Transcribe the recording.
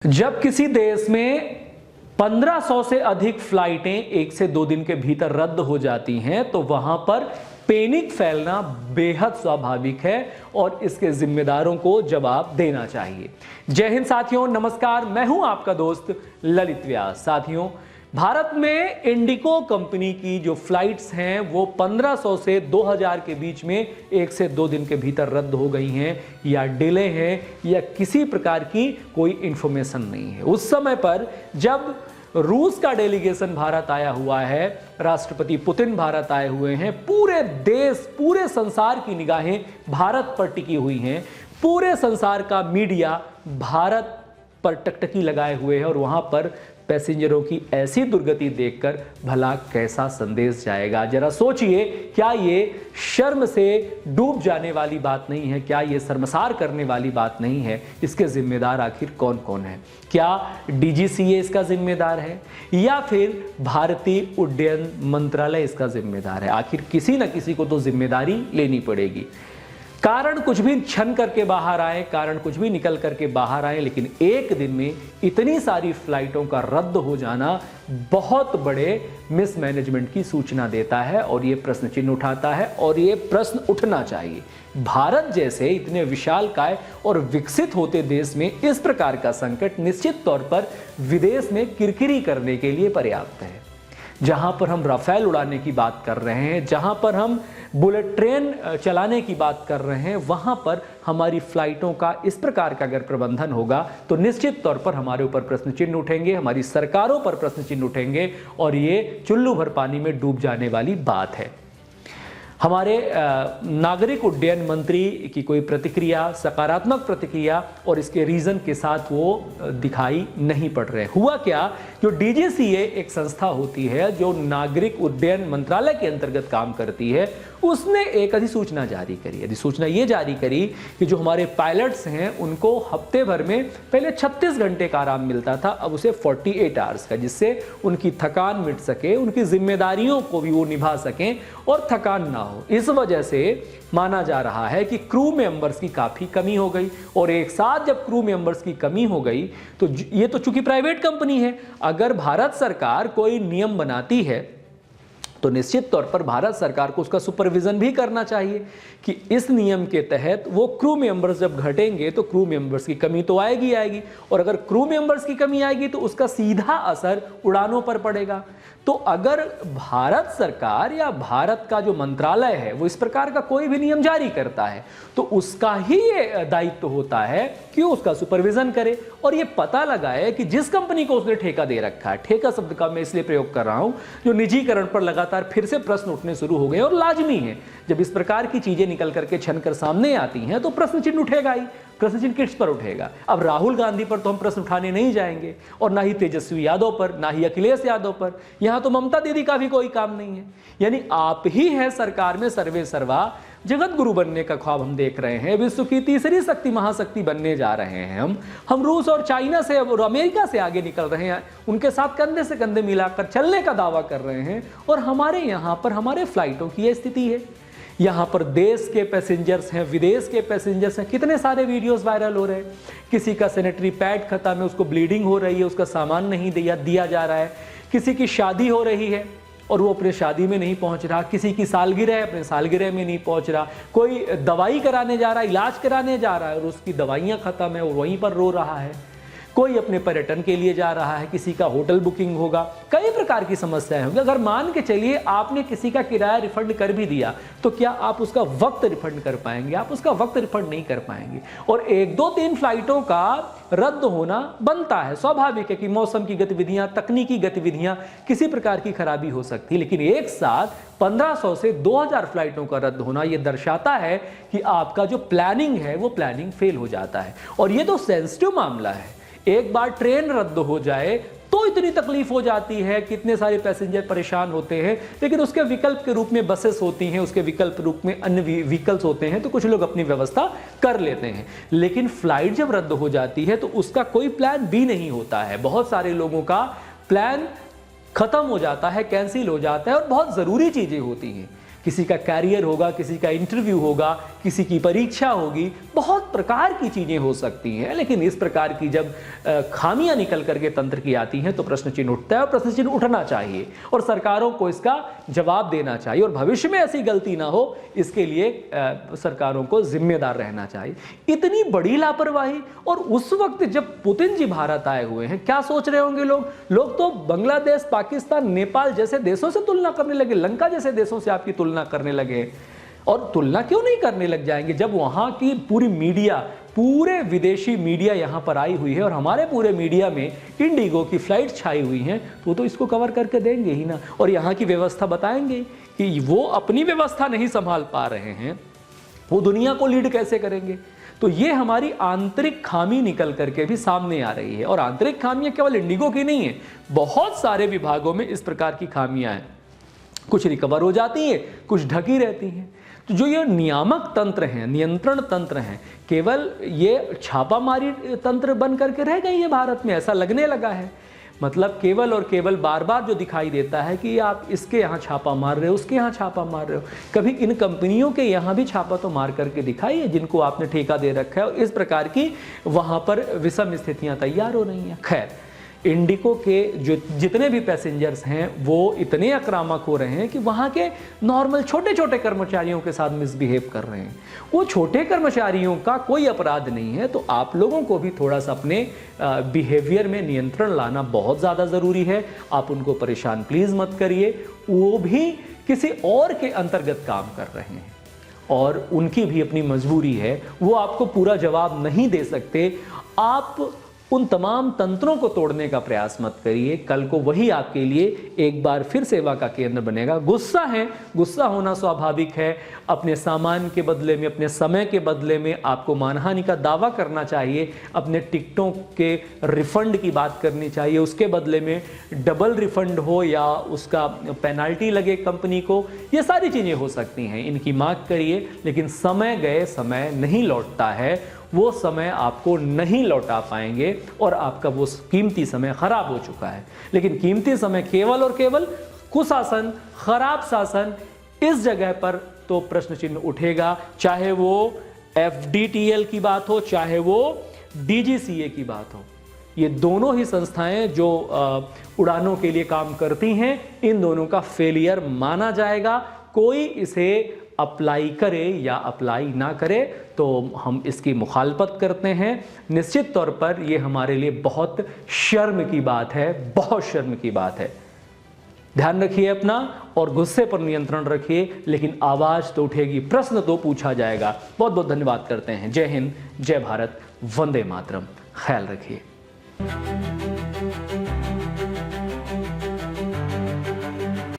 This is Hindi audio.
जब किसी देश में 1500 से अधिक फ्लाइटें 1 से 2 दिन के भीतर रद्द हो जाती हैं तो वहां पर पैनिक फैलना बेहद स्वाभाविक है और इसके जिम्मेदारों को जवाब देना चाहिए। जय हिंद साथियों, नमस्कार। मैं हूं आपका दोस्त ललित व्यास। साथियों, भारत में इंडिगो कंपनी की जो फ्लाइट्स हैं वो 1500 से 2000 के बीच में 1 से 2 दिन के भीतर रद्द हो गई हैं या डिले हैं या किसी प्रकार की कोई इंफॉर्मेशन नहीं है। उस समय पर जब रूस का डेलीगेशन भारत आया हुआ है, राष्ट्रपति पुतिन भारत आए हुए हैं, पूरे देश पूरे संसार की निगाहें भारत पर टिकी हुई हैं, पूरे संसार का मीडिया भारत पर टकटकी लगाए हुए है और वहां पर पैसेंजरों की ऐसी दुर्गति देखकर भला कैसा संदेश जाएगा। जरा सोचिए, क्या ये शर्म से डूब जाने वाली बात नहीं है? क्या ये शर्मसार करने वाली बात नहीं है? इसके जिम्मेदार आखिर कौन कौन है? क्या डीजीसीए इसका जिम्मेदार है या फिर भारतीय उड्डयन मंत्रालय इसका जिम्मेदार है? आखिर किसी न किसी को तो जिम्मेदारी लेनी पड़ेगी। कारण कुछ भी छन करके बाहर आए, कारण कुछ भी निकल करके बाहर आए, लेकिन एक दिन में इतनी सारी फ्लाइटों का रद्द हो जाना बहुत बड़े मिसमैनेजमेंट की सूचना देता है और ये प्रश्न चिन्ह उठाता है और ये प्रश्न उठना चाहिए। भारत जैसे इतने विशालकाय और विकसित होते देश में इस प्रकार का संकट निश्चित तौर पर विदेश में किरकिरी करने के लिए पर्याप्त है। जहां पर हम राफेल उड़ाने की बात कर रहे हैं, जहां पर हम बुलेट ट्रेन चलाने की बात कर रहे हैं, वहां पर हमारी फ्लाइटों का इस प्रकार का अगर प्रबंधन होगा तो निश्चित तौर पर हमारे ऊपर प्रश्न चिन्ह उठेंगे, हमारी सरकारों पर प्रश्न चिन्ह उठेंगे और ये चुल्लू भर पानी में डूब जाने वाली बात है। हमारे नागरिक उड्डयन मंत्री की कोई प्रतिक्रिया, सकारात्मक प्रतिक्रिया और इसके रीज़न के साथ वो दिखाई नहीं पड़ रहे। हुआ क्या, जो डीजीसीए एक संस्था होती है जो नागरिक उड्डयन मंत्रालय के अंतर्गत काम करती है, उसने एक अधिसूचना जारी करी। अधिसूचना ये जारी करी कि जो हमारे पायलट्स हैं उनको हफ्ते भर में पहले 36 घंटे का आराम मिलता था, अब उसे 48 आवर्स का, जिससे उनकी थकान मिट सके, उनकी जिम्मेदारियों को भी वो निभा सकें और थकान ना हो। इस वजह से माना जा रहा है कि क्रू मेंबर्स की काफ़ी कमी हो गई और एक साथ जब क्रू मेंबर्स की कमी हो गई तो ये तो चूंकि प्राइवेट कंपनी है, अगर भारत सरकार कोई नियम बनाती है तो निश्चित तौर पर भारत सरकार को उसका सुपरविजन भी करना चाहिए कि इस नियम के तहत वो क्रू मेंबर्स जब घटेंगे तो क्रू मेंबर्स की कमी तो आएगी आएगी और अगर क्रू मेंबर्स की कमी आएगी तो उसका सीधा असर उड़ानों पर पड़ेगा। तो अगर भारत सरकार या भारत का जो मंत्रालय है वो इस प्रकार का कोई भी नियम जारी करता है तो उसका ही ये दायित्व होता है कि उसका सुपरविजन करे और ये पता लगाए कि जिस कंपनी को उसने ठेका दे रखा है, ठेका शब्द का मैं इसलिए प्रयोग कर रहा हूं, जो निजीकरण पर लगातार फिर से प्रश्न उठने शुरू हो गए और लाजमी है जब इस प्रकार की चीजें निकल करके छनकर सामने आती हैं तो प्रश्न चिन्ह उठेगा ही। प्रश्न चिन्ह किस पर उठेगा? अब राहुल गांधी पर तो हम प्रश्न उठाने नहीं जाएंगे और ना ही तेजस्वी यादव पर, ना ही अखिलेश यादव पर, यहां तो ममता दीदी का भी कोई काम नहीं है। यानी आप ही है सरकार में सर्वे सर्वा, जगत गुरु बनने का ख्वाब हम देख रहे हैं, विश्व की तीसरी शक्ति महाशक्ति बनने जा रहे हैं हम रूस और चाइना से और अमेरिका से आगे निकल रहे हैं, उनके साथ कंधे से कंधे मिलाकर चलने का दावा कर रहे हैं और हमारे यहाँ पर हमारे फ्लाइटों की यह स्थिति है। यहाँ पर देश के पैसेंजर्स हैं, विदेश के पैसेंजर्स हैं, कितने सारे वीडियोस वायरल हो रहे हैं। किसी का सैनिटरी पैड खत्म है, उसको ब्लीडिंग हो रही है, उसका सामान नहीं दिया जा रहा है। किसी की शादी हो रही है और वो अपने शादी में नहीं पहुंच रहा, किसी की सालगिरह है, अपने सालगिरह में नहीं पहुंच रहा, कोई दवाई कराने जा रहा है, इलाज कराने जा रहा है और उसकी दवाइयाँ खत्म है और वहीं पर रो रहा है। कोई अपने पर्यटन के लिए जा रहा है, किसी का होटल बुकिंग होगा, कई प्रकार की समस्याएं होंगी। अगर मान के चलिए आपने किसी का किराया रिफंड कर भी दिया तो क्या आप उसका वक्त रिफंड कर पाएंगे? आप उसका वक्त रिफंड नहीं कर पाएंगे और 1, 2, 3 फ्लाइटों का रद्द होना बनता है। स्वाभाविक है कि मौसम की गतिविधियां, तकनीकी गतिविधियां, किसी प्रकार की खराबी हो सकती है, लेकिन एक साथ 1500 से 2000 फ्लाइटों का रद्द होना यह दर्शाता है कि आपका जो प्लानिंग है वो प्लानिंग फेल हो जाता है। और ये तो सेंसिटिव मामला है। एक बार ट्रेन रद्द हो जाए तो इतनी तकलीफ हो जाती है, कितने सारे पैसेंजर परेशान होते हैं, लेकिन उसके विकल्प के रूप में बसेस होती हैं, उसके विकल्प रूप में अन्य व्हीकल्स होते हैं तो कुछ लोग अपनी व्यवस्था कर लेते हैं। लेकिन फ्लाइट जब रद्द हो जाती है तो उसका कोई प्लान भी नहीं होता है। बहुत सारे लोगों का प्लान खत्म हो जाता है, कैंसिल हो जाता है और बहुत ज़रूरी चीज़ें होती हैं। किसी का कैरियर होगा, किसी का इंटरव्यू होगा, किसी की परीक्षा होगी, बहुत प्रकार की चीज़ें हो सकती हैं। लेकिन इस प्रकार की जब खामियां निकल करके तंत्र की आती हैं तो प्रश्न चिन्ह उठता है और प्रश्न चिन्ह उठना चाहिए और सरकारों को इसका जवाब देना चाहिए और भविष्य में ऐसी गलती ना हो इसके लिए सरकारों को जिम्मेदार रहना चाहिए। इतनी बड़ी लापरवाही, और उस वक्त जब पुतिन जी भारत आए हुए हैं, क्या सोच रहे होंगे लोग तो बांग्लादेश, पाकिस्तान, नेपाल जैसे देशों से तुलना करने लगे, लंका जैसे देशों से आपकी तुलना करने लगे। और तुलना क्यों नहीं करने लग जाएंगे जब वहां की पूरी मीडिया, पूरे विदेशी मीडिया यहां पर आई हुई है और हमारे पूरे मीडिया में इंडिगो की फ्लाइट छाई हुई हैं, तो इसको कवर करके देंगे ही ना। और यहाँ की व्यवस्था बताएंगे कि वो अपनी व्यवस्था नहीं संभाल पा रहे हैं, वो दुनिया को लीड कैसे करेंगे। तो ये हमारी आंतरिक खामी निकल करके भी सामने आ रही है। और आंतरिक खामियां केवल इंडिगो की नहीं है, बहुत सारे विभागों में इस प्रकार की खामियां हैं। कुछ रिकवर हो जाती हैं, कुछ ढकी रहती हैं। तो जो ये नियामक तंत्र हैं, नियंत्रण तंत्र हैं, केवल ये छापामारी तंत्र बन करके रह गई है भारत में, ऐसा लगने लगा है। मतलब केवल और केवल बार बार जो दिखाई देता है कि आप इसके यहाँ छापा मार रहे हो, उसके यहाँ छापा मार रहे हो। कभी इन कंपनियों के यहाँ भी छापा तो मार करके दिखाइए जिनको आपने ठेका दे रखा है। और इस प्रकार की वहाँ पर विषम स्थितियाँ तैयार हो रही हैं। खैर, इंडिगो के जो जितने भी पैसेंजर्स हैं वो इतने आक्रामक हो रहे हैं कि वहाँ के नॉर्मल छोटे छोटे कर्मचारियों के साथ मिसबिहेव कर रहे हैं। वो छोटे कर्मचारियों का कोई अपराध नहीं है। तो आप लोगों को भी थोड़ा सा अपने बिहेवियर में नियंत्रण लाना बहुत ज़्यादा ज़रूरी है। आप उनको परेशान प्लीज़ मत करिए, वो भी किसी और के अंतर्गत काम कर रहे हैं और उनकी भी अपनी मजबूरी है, वो आपको पूरा जवाब नहीं दे सकते। आप उन तमाम तंत्रों को तोड़ने का प्रयास मत करिए, कल को वही आपके लिए एक बार फिर सेवा का केंद्र बनेगा। गुस्सा है, गुस्सा होना स्वाभाविक है। अपने सामान के बदले में, अपने समय के बदले में आपको मानहानि का दावा करना चाहिए, अपने टिकटों के रिफंड की बात करनी चाहिए, उसके बदले में डबल रिफंड हो या उसका पेनाल्टी लगे कंपनी को, ये सारी चीज़ें हो सकती हैं। इनकी मांग करिए, लेकिन समय गए समय नहीं लौटता है, वो समय आपको नहीं लौटा पाएंगे और आपका वो कीमती समय खराब हो चुका है। लेकिन कीमती समय केवल और केवल कुशासन, खराब शासन, इस जगह पर तो प्रश्न चिन्ह उठेगा। चाहे वो FDTL की बात हो, चाहे वो DGCA की बात हो, ये दोनों ही संस्थाएं जो उड़ानों के लिए काम करती हैं, इन दोनों का फेलियर माना जाएगा। कोई इसे अप्लाई करे या अप्लाई ना करे तो हम इसकी मुखालफत करते हैं। निश्चित तौर पर यह हमारे लिए बहुत शर्म की बात है, बहुत शर्म की बात है। ध्यान रखिए अपना और गुस्से पर नियंत्रण रखिए, लेकिन आवाज तो उठेगी, प्रश्न तो पूछा जाएगा। बहुत बहुत धन्यवाद करते हैं। जय हिंद, जय भारत, वंदे मातरम। ख्याल रखिए।